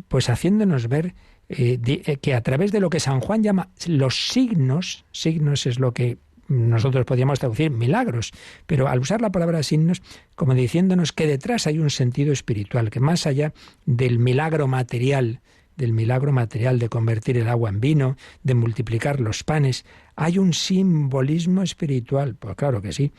pues haciéndonos ver que a través de lo que San Juan llama los signos es lo que nosotros podríamos traducir milagros, pero al usar la palabra signos, como diciéndonos que detrás hay un sentido espiritual, que más allá del milagro material de convertir el agua en vino, de multiplicar los panes, hay un simbolismo espiritual. Pues claro que sí.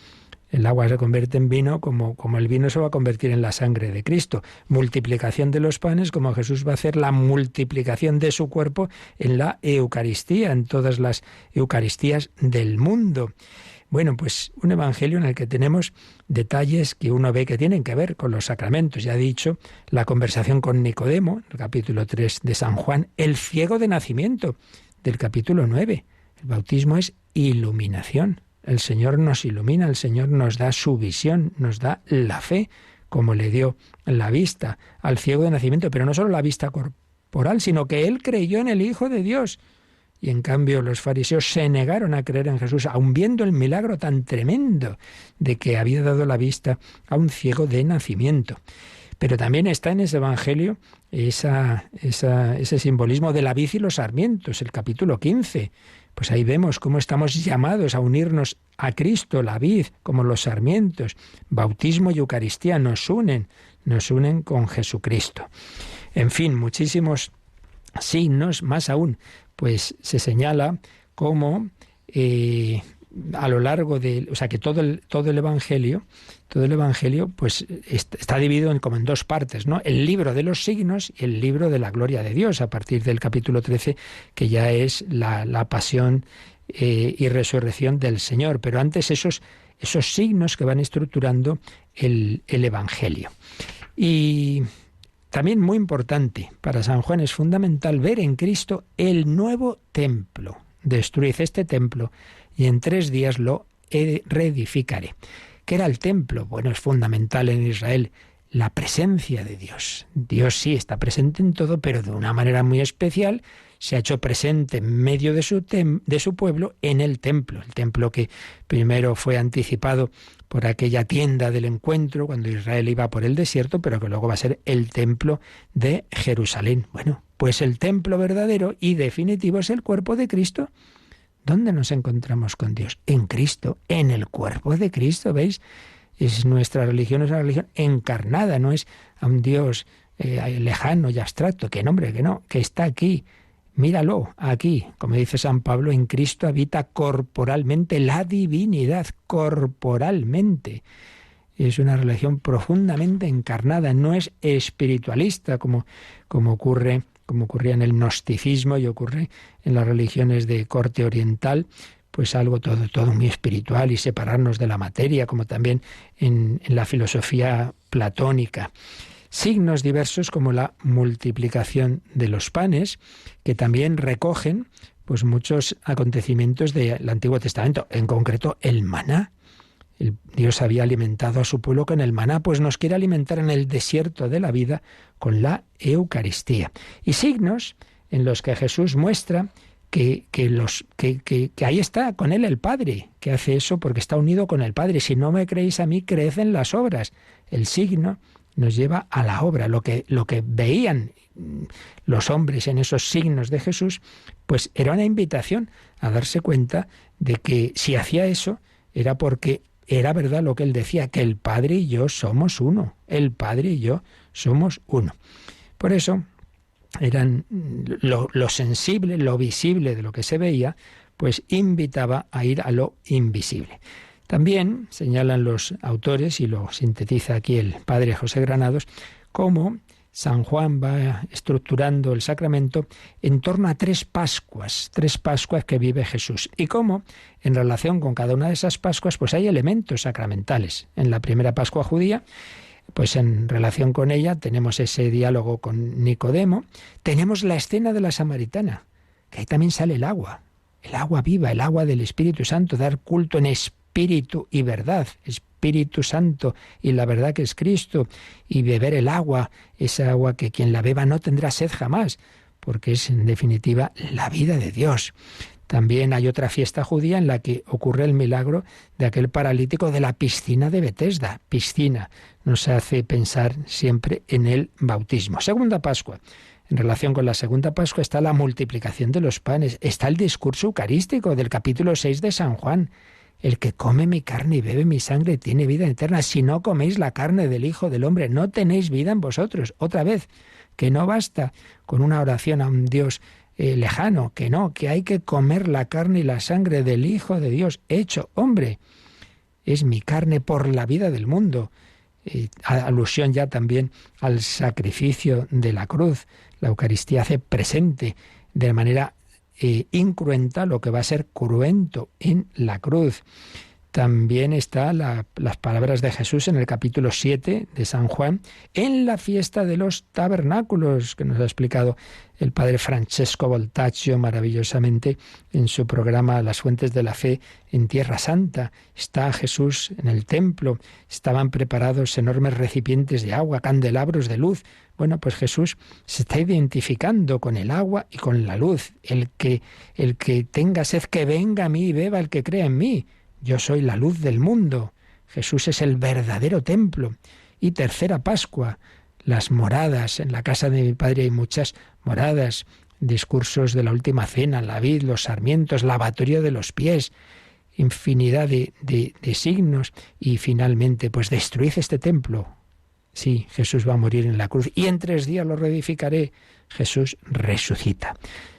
El agua se convierte en vino como el vino se va a convertir en la sangre de Cristo. Multiplicación de los panes, como Jesús va a hacer la multiplicación de su cuerpo en la Eucaristía, en todas las Eucaristías del mundo. Bueno, pues un evangelio en el que tenemos detalles que uno ve que tienen que ver con los sacramentos. Ya he dicho la conversación con Nicodemo, el capítulo 3 de San Juan, el ciego de nacimiento, del capítulo 9. El bautismo es iluminación. El Señor nos ilumina, el Señor nos da su visión, nos da la fe, como le dio la vista al ciego de nacimiento, pero no solo la vista corporal, sino que él creyó en el Hijo de Dios. Y en cambio los fariseos se negaron a creer en Jesús, aun viendo el milagro tan tremendo de que había dado la vista a un ciego de nacimiento. Pero también está en ese evangelio ese simbolismo de la vid y los sarmientos, el capítulo 15. Pues ahí vemos cómo estamos llamados a unirnos a Cristo, la vid, como los sarmientos. Bautismo y Eucaristía nos unen con Jesucristo. En fin, muchísimos signos, más aún, pues se señala cómo a lo largo de, o sea, que todo el Evangelio, pues está dividido como en dos partes, ¿no? El libro de los signos y el libro de la gloria de Dios, a partir del capítulo 13, que ya es la pasión y resurrección del Señor. Pero antes esos signos que van estructurando el Evangelio. Y también muy importante, para San Juan es fundamental ver en Cristo el nuevo templo. Destruid este templo y en 3 días lo reedificaré. ¿Qué era el templo? Bueno, es fundamental en Israel la presencia de Dios. Dios sí está presente en todo, pero de una manera muy especial se ha hecho presente en medio de su pueblo en el templo que primero fue anticipado por aquella tienda del encuentro cuando Israel iba por el desierto, pero que luego va a ser el templo de Jerusalén. Bueno, pues el templo verdadero y definitivo es el cuerpo de Cristo. ¿Dónde nos encontramos con Dios? En Cristo, en el cuerpo de Cristo, ¿veis? Nuestra religión es una religión encarnada, no es a un Dios lejano y abstracto, que nombre, que no, que está aquí. Míralo, aquí, como dice San Pablo, en Cristo habita corporalmente la divinidad, corporalmente. Es una religión profundamente encarnada, no es espiritualista como ocurría en el gnosticismo y ocurre en las religiones de corte oriental, pues algo todo muy espiritual y separarnos de la materia, como también en la filosofía platónica. Signos diversos como la multiplicación de los panes, que también recogen pues muchos acontecimientos del Antiguo Testamento, en concreto el maná. Dios había alimentado a su pueblo con el maná, pues nos quiere alimentar en el desierto de la vida con la Eucaristía. Y signos en los que Jesús muestra que ahí está con él el Padre, que hace eso porque está unido con el Padre. Si no me creéis a mí, creed en las obras. El signo nos lleva a la obra. Lo que veían los hombres en esos signos de Jesús, pues era una invitación a darse cuenta de que si hacía eso era porque era verdad lo que él decía, que el Padre y yo somos uno. El Padre y yo somos uno. Por eso eran lo sensible, lo visible de lo que se veía, pues invitaba a ir a lo invisible. También señalan los autores, y lo sintetiza aquí el padre José Granados, cómo San Juan va estructurando el sacramento en torno a 3 Pascuas que vive Jesús. Y cómo, en relación con cada una de esas Pascuas, pues hay elementos sacramentales. En la primera Pascua judía, pues en relación con ella tenemos ese diálogo con Nicodemo, tenemos la escena de la samaritana, que ahí también sale el agua viva, el agua del Espíritu Santo, dar culto en espíritu y verdad, Espíritu Santo y la verdad que es Cristo, y beber el agua, esa agua que quien la beba no tendrá sed jamás, porque es en definitiva la vida de Dios. También hay otra fiesta judía en la que ocurre el milagro de aquel paralítico de la piscina de Betesda. Piscina nos hace pensar siempre en el bautismo. Segunda Pascua. En relación con la segunda Pascua está la multiplicación de los panes, está el discurso eucarístico del capítulo 6 de San Juan. El que come mi carne y bebe mi sangre tiene vida eterna. Si no coméis la carne del Hijo del Hombre, no tenéis vida en vosotros. Otra vez, que no basta con una oración a un Dios lejano, que no, que hay que comer la carne y la sangre del Hijo de Dios, hecho hombre. Es mi carne por la vida del mundo. Alusión ya también al sacrificio de la cruz. La Eucaristía hace presente de manera incruenta lo que va a ser cruento en la cruz. También está las palabras de Jesús en el capítulo 7 de San Juan, en la fiesta de los tabernáculos, que nos ha explicado el padre Francesco Voltaccio maravillosamente en su programa Las Fuentes de la Fe en Tierra Santa. Está Jesús en el templo, estaban preparados enormes recipientes de agua, candelabros de luz. Bueno, pues Jesús se está identificando con el agua y con la luz. El que tenga sed, que venga a mí y beba el que crea en mí. Yo soy la luz del mundo. Jesús es el verdadero templo. Y tercera Pascua, las moradas. En la casa de mi Padre hay muchas moradas. discursos de la última cena, la vid, los sarmientos, lavatorio de los pies, infinidad de signos, y finalmente, pues destruid este templo. Sí, Jesús va a morir en la cruz y en 3 días lo reedificaré. Jesús resucita.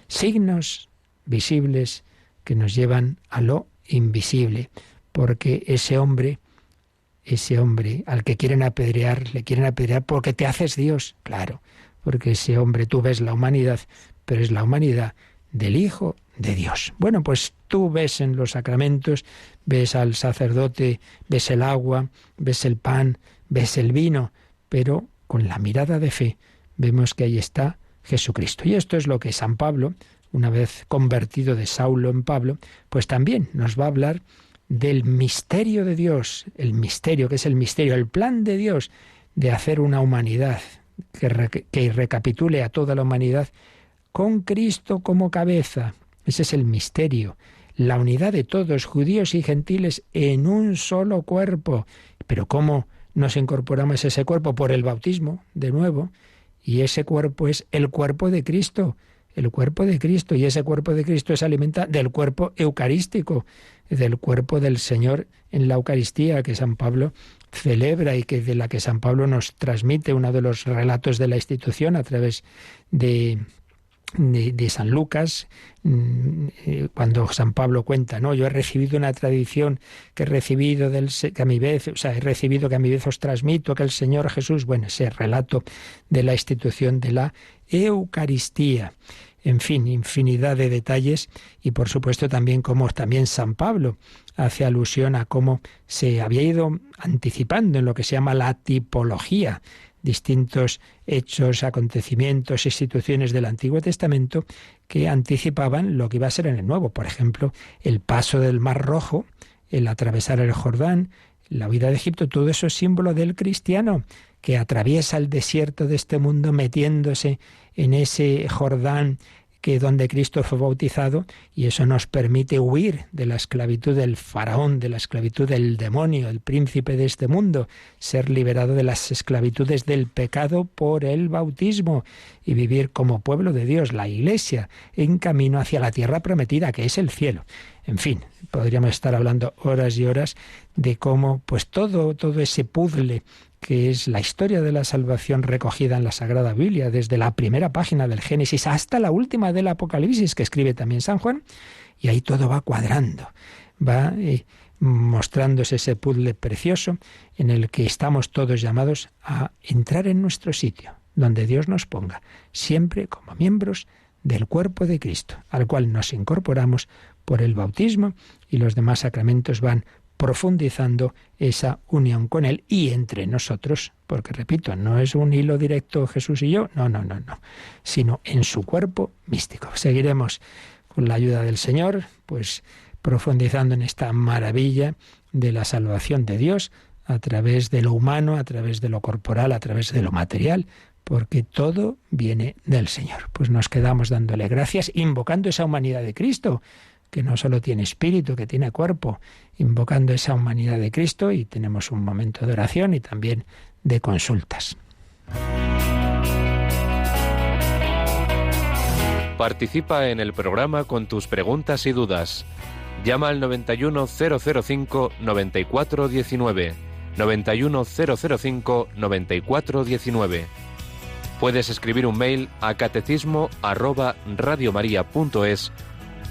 Signos visibles que nos llevan a lo invisible, porque ese hombre al que quieren apedrear, le quieren apedrear porque te haces Dios, claro, porque ese hombre, tú ves la humanidad, pero es la humanidad del Hijo de Dios. Bueno, pues tú ves en los sacramentos, ves al sacerdote, ves el agua, ves el pan, ves el vino, pero con la mirada de fe vemos que ahí está Jesucristo. Y esto es lo que San Pablo, una vez convertido de Saulo en Pablo, pues también nos va a hablar del misterio de Dios, el misterio, que es el misterio, el plan de Dios de hacer una humanidad que recapitule a toda la humanidad con Cristo como cabeza. Ese es el misterio, la unidad de todos, judíos y gentiles, en un solo cuerpo. Pero ¿cómo nos incorporamos a ese cuerpo? Por el bautismo, de nuevo, y ese cuerpo es el cuerpo de Cristo, el cuerpo de Cristo, y ese cuerpo de Cristo se alimenta del cuerpo eucarístico, del cuerpo del Señor en la Eucaristía, que San Pablo celebra y que de la que San Pablo nos transmite uno de los relatos de la institución a través de San Lucas, cuando San Pablo cuenta, ¿no? Yo he recibido una tradición que he recibido que a mi vez os transmito, que el Señor Jesús, bueno, ese relato de la institución de la Eucaristía. En fin, infinidad de detalles, y por supuesto también como también San Pablo hace alusión a cómo se había ido anticipando en lo que se llama la tipología, distintos hechos, acontecimientos, instituciones del Antiguo Testamento que anticipaban lo que iba a ser en el Nuevo. Por ejemplo, el paso del Mar Rojo, el atravesar el Jordán, la huida de Egipto, todo eso es símbolo del cristiano que atraviesa el desierto de este mundo metiéndose en ese Jordán donde Cristo fue bautizado, y eso nos permite huir de la esclavitud del faraón, de la esclavitud del demonio, el príncipe de este mundo, ser liberado de las esclavitudes del pecado por el bautismo y vivir como pueblo de Dios, la Iglesia, en camino hacia la tierra prometida, que es el cielo. En fin, podríamos estar hablando horas y horas de cómo pues todo ese puzzle que es la historia de la salvación recogida en la Sagrada Biblia, desde la primera página del Génesis hasta la última del Apocalipsis, que escribe también San Juan, y ahí todo va cuadrando, va mostrándose ese puzzle precioso en el que estamos todos llamados a entrar en nuestro sitio, donde Dios nos ponga, siempre como miembros del cuerpo de Cristo, al cual nos incorporamos por el bautismo, y los demás sacramentos van profundizando esa unión con Él y entre nosotros, porque repito, no es un hilo directo Jesús y yo, no, sino en su cuerpo místico. Seguiremos con la ayuda del Señor, pues profundizando en esta maravilla de la salvación de Dios a través de lo humano, a través de lo corporal, a través de lo material, porque todo viene del Señor. Pues nos quedamos dándole gracias, invocando esa humanidad de Cristo, que no solo tiene espíritu, que tiene cuerpo, invocando esa humanidad de Cristo, y tenemos un momento de oración y también de consultas. Participa en el programa con tus preguntas y dudas. Llama al 91005-9419, 91005-9419. Puedes escribir un mail a catecismo@radiomaria.es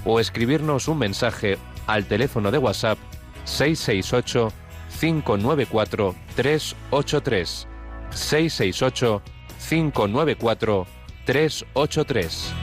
o escribirnos un mensaje al teléfono de WhatsApp 668 594 383, 668 594 383.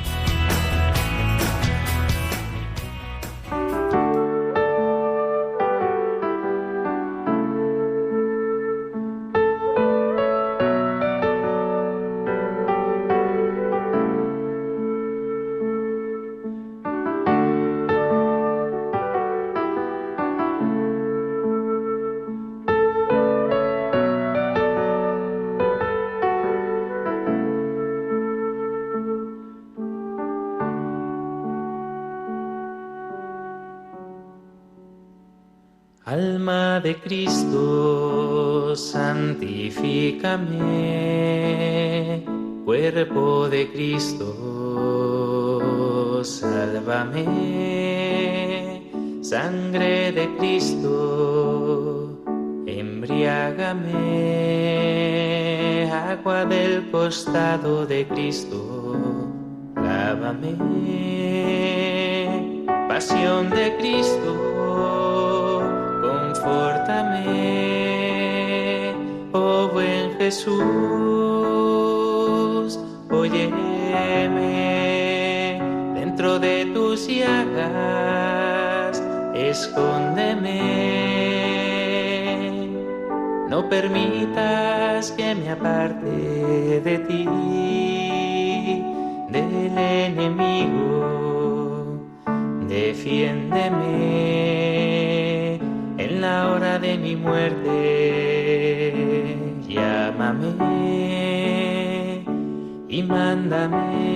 Alma de Cristo, santifícame. Cuerpo de Cristo, Sálvame, sangre de Cristo, embriágame, agua del costado de Cristo, lávame, pasión de Cristo, confórtame, oh buen Jesús, óyeme, dentro de tus llagas, escóndeme, no permitas que me aparte de ti, del enemigo, defiéndeme en la hora de mi muerte, llámame y mándame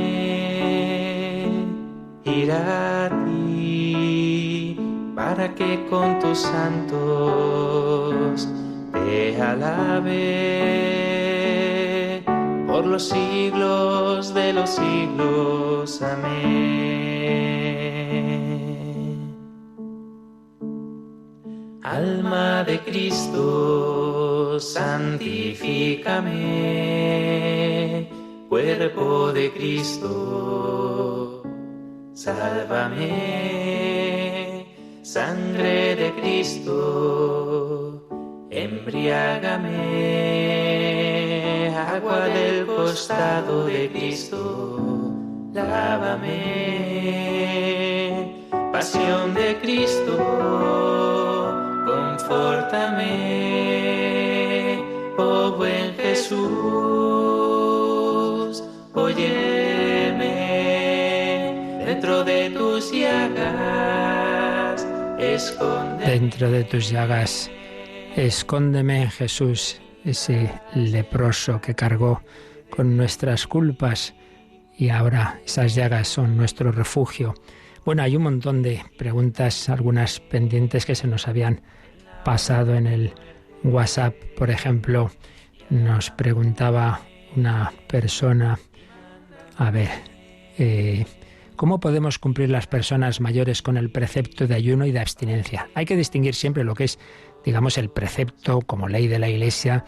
ir a ti, para que con tus santos te alabe por los siglos de los siglos. Amén. Alma de Cristo, santifícame, cuerpo de Cristo, sálvame, sangre de Cristo, embriágame, agua del costado de Cristo, lávame, pasión de Cristo, confórtame, oh buen Jesús, óyeme, dentro de tus llagas, escóndeme. Dentro de tus llagas, escóndeme, Jesús, ese leproso que cargó con nuestras culpas y ahora esas llagas son nuestro refugio. Bueno, hay un montón de preguntas, algunas pendientes que se nos habían pasado en el WhatsApp. Por ejemplo, nos preguntaba una persona, ¿cómo podemos cumplir las personas mayores con el precepto de ayuno y de abstinencia? Hay que distinguir siempre lo que es, digamos, el precepto como ley de la Iglesia,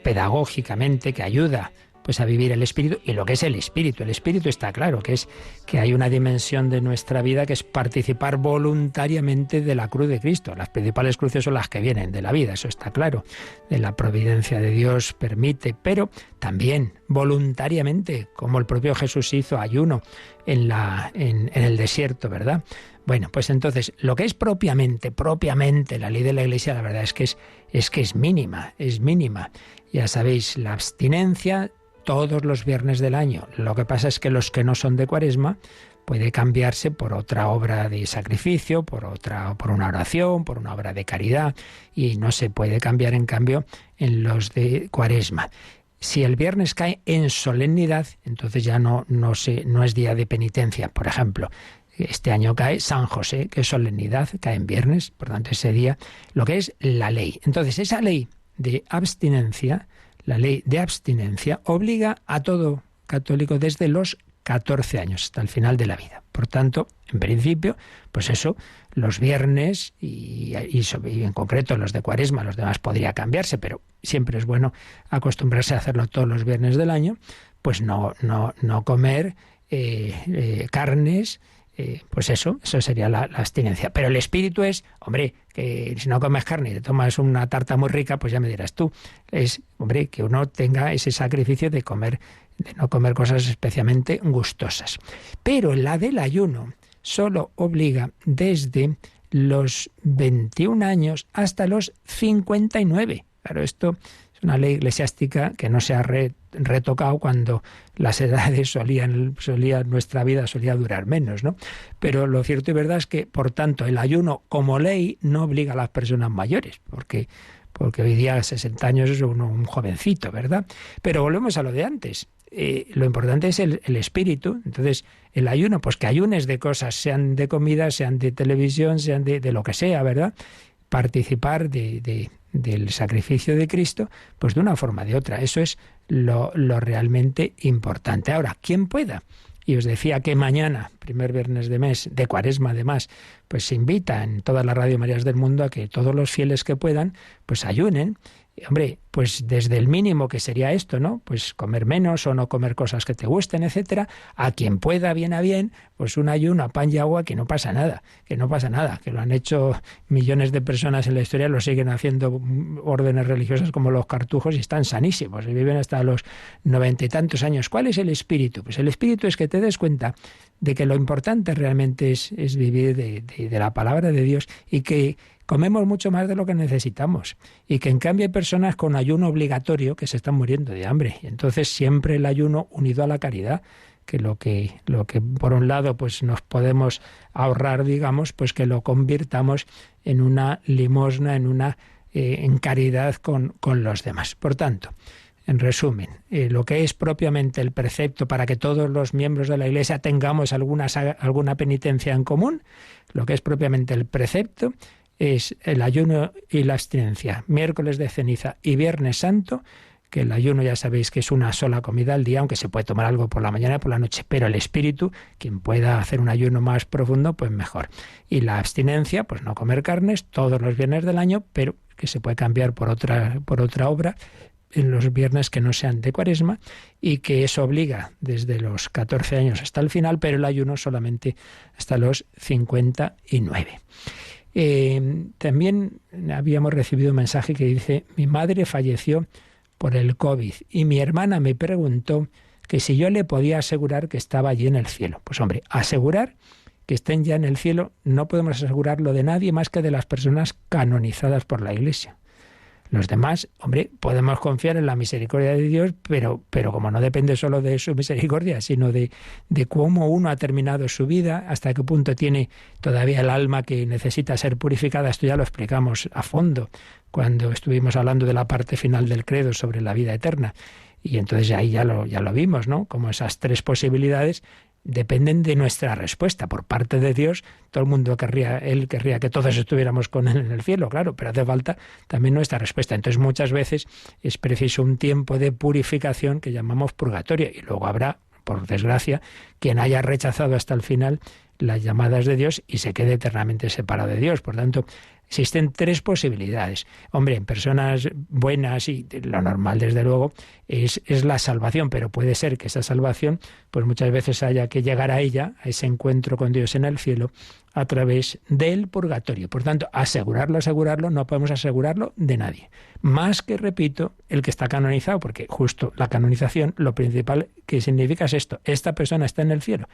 pedagógicamente, que ayuda pues a vivir el espíritu, y lo que es el espíritu. El espíritu está claro, que es que hay una dimensión de nuestra vida que es participar voluntariamente de la cruz de Cristo. Las principales cruces son las que vienen de la vida, eso está claro. De la providencia de Dios permite, pero también voluntariamente, como el propio Jesús hizo ayuno en el desierto, ¿verdad? Bueno, pues entonces, lo que es propiamente la ley de la Iglesia, la verdad es que es mínima. Ya sabéis, la abstinencia todos los viernes del año. Lo que pasa es que los que no son de Cuaresma puede cambiarse por otra obra de sacrificio, por una oración, por una obra de caridad, y no se puede cambiar, en cambio, en los de Cuaresma. Si el viernes cae en solemnidad, entonces ya no es día de penitencia. Por ejemplo, este año cae San José, que es solemnidad, cae en viernes, por tanto ese día, lo que es la ley. Entonces esa ley de abstinencia, obliga a todo católico desde los 14 años hasta el final de la vida. Por tanto, en principio, pues eso, los viernes y en concreto los de Cuaresma, los demás podría cambiarse, pero siempre es bueno acostumbrarse a hacerlo todos los viernes del año, pues no comer carnes. Pues eso sería la abstinencia. Pero el espíritu es, hombre, que si no comes carne y te tomas una tarta muy rica, pues ya me dirás tú, es, hombre, que uno tenga ese sacrificio de no comer cosas especialmente gustosas. Pero la del ayuno solo obliga desde los 21 años hasta los 59. Claro, esto es una ley eclesiástica que no se ha retocado cuando las edades nuestra vida solía durar menos, ¿no? Pero lo cierto y verdad es que, por tanto, el ayuno como ley no obliga a las personas mayores, porque hoy día a 60 años es un jovencito, ¿verdad? Pero volvemos a lo de antes. Lo importante es el espíritu. Entonces, el ayuno, pues que ayunes de cosas, sean de comida, sean de televisión, sean de lo que sea, ¿verdad? Participar del sacrificio de Cristo, pues de una forma o de otra. Eso es lo realmente importante. Ahora, quien pueda Y os decía que mañana, primer viernes de mes, de Cuaresma además, pues se invita en todas las Radio Marías del mundo a que todos los fieles que puedan, pues ayunen. Hombre, pues desde el mínimo que sería esto, ¿no? Pues comer menos o no comer cosas que te gusten, etcétera. A quien pueda, bien a bien, pues un ayuno a pan y agua, que no pasa nada, que lo han hecho millones de personas en la historia, lo siguen haciendo órdenes religiosas como los cartujos y están sanísimos y viven hasta los 90 y tantos años. ¿Cuál es el espíritu? Pues el espíritu es que te des cuenta de que lo importante realmente es vivir de la palabra de Dios y que comemos mucho más de lo que necesitamos y que en cambio hay personas con ayuno obligatorio que se están muriendo de hambre. Y entonces siempre el ayuno unido a la caridad, que lo que por un lado pues nos podemos ahorrar, digamos, pues que lo convirtamos en una limosna, en caridad con los demás. Por tanto, en resumen, lo que es propiamente el precepto para que todos los miembros de la Iglesia tengamos alguna penitencia en común, lo que es propiamente el precepto es el ayuno y la abstinencia, miércoles de ceniza y viernes santo, que el ayuno ya sabéis que es una sola comida al día, aunque se puede tomar algo por la mañana y por la noche, pero el espíritu, quien pueda hacer un ayuno más profundo, pues mejor. Y la abstinencia, pues no comer carnes todos los viernes del año, pero que se puede cambiar por otra obra en los viernes que no sean de Cuaresma, y que eso obliga desde los 14 años hasta el final, pero el ayuno solamente hasta los 59. También habíamos recibido un mensaje que dice: mi madre falleció por el COVID y mi hermana me preguntó que si yo le podía asegurar que estaba allí en el cielo. Pues hombre, asegurar que estén ya en el cielo no podemos asegurarlo de nadie más que de las personas canonizadas por la Iglesia. Los demás, hombre, podemos confiar en la misericordia de Dios, pero como no depende solo de su misericordia, sino de cómo uno ha terminado su vida, hasta qué punto tiene todavía el alma que necesita ser purificada. Esto ya lo explicamos a fondo cuando estuvimos hablando de la parte final del credo sobre la vida eterna. Y entonces ahí ya lo vimos, ¿no? Como esas tres posibilidades dependen de nuestra respuesta. Por parte de Dios, todo el mundo querría que todos estuviéramos con Él en el cielo, claro, pero hace falta también nuestra respuesta. Entonces muchas veces es preciso un tiempo de purificación que llamamos purgatorio, y luego habrá, por desgracia, quien haya rechazado hasta el final las llamadas de Dios y se quede eternamente separado de Dios. Por tanto, existen tres posibilidades. Hombre, en personas buenas, y lo normal desde luego es la salvación, pero puede ser que esa salvación pues muchas veces haya que llegar a ella, a ese encuentro con Dios en el cielo, a través del purgatorio. Por tanto, asegurarlo, no podemos asegurarlo de nadie. Más que, repito, el que está canonizado, porque justo la canonización, lo principal que significa es esto: esta persona está en el cielo,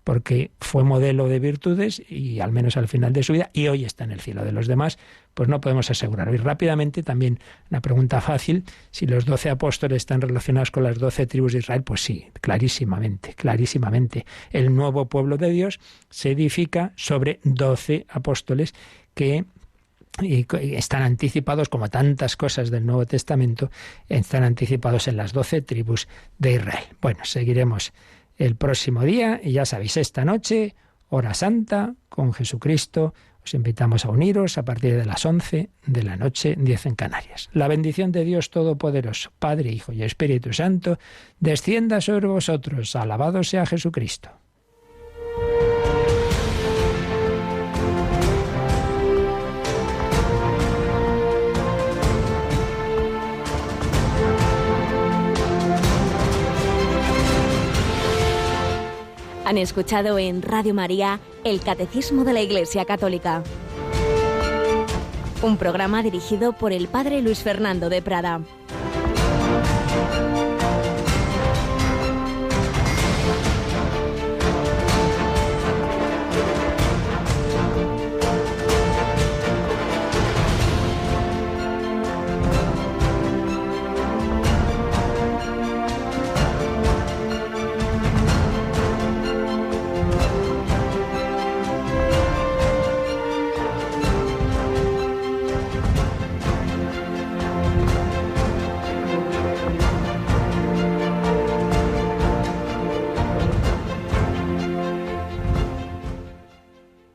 porque fue modelo de virtudes y al menos al final de su vida, y hoy está en el cielo. De los demás, pues no podemos asegurarlo. Y rápidamente también una pregunta fácil: si los 12 apóstoles están relacionados con las 12 tribus de Israel, pues sí, clarísimamente. El nuevo pueblo de Dios se edifica sobre 12 apóstoles que están anticipados, como tantas cosas del Nuevo Testamento, están anticipados en las 12 tribus de Israel. Bueno, seguiremos el próximo día, y ya sabéis, esta noche, hora santa, con Jesucristo. Os invitamos a uniros a partir de las 11 de la noche, 10 en Canarias. La bendición de Dios Todopoderoso, Padre, Hijo y Espíritu Santo, descienda sobre vosotros. Alabado sea Jesucristo. Han escuchado en Radio María el Catecismo de la Iglesia Católica, un programa dirigido por el Padre Luis Fernando de Prada.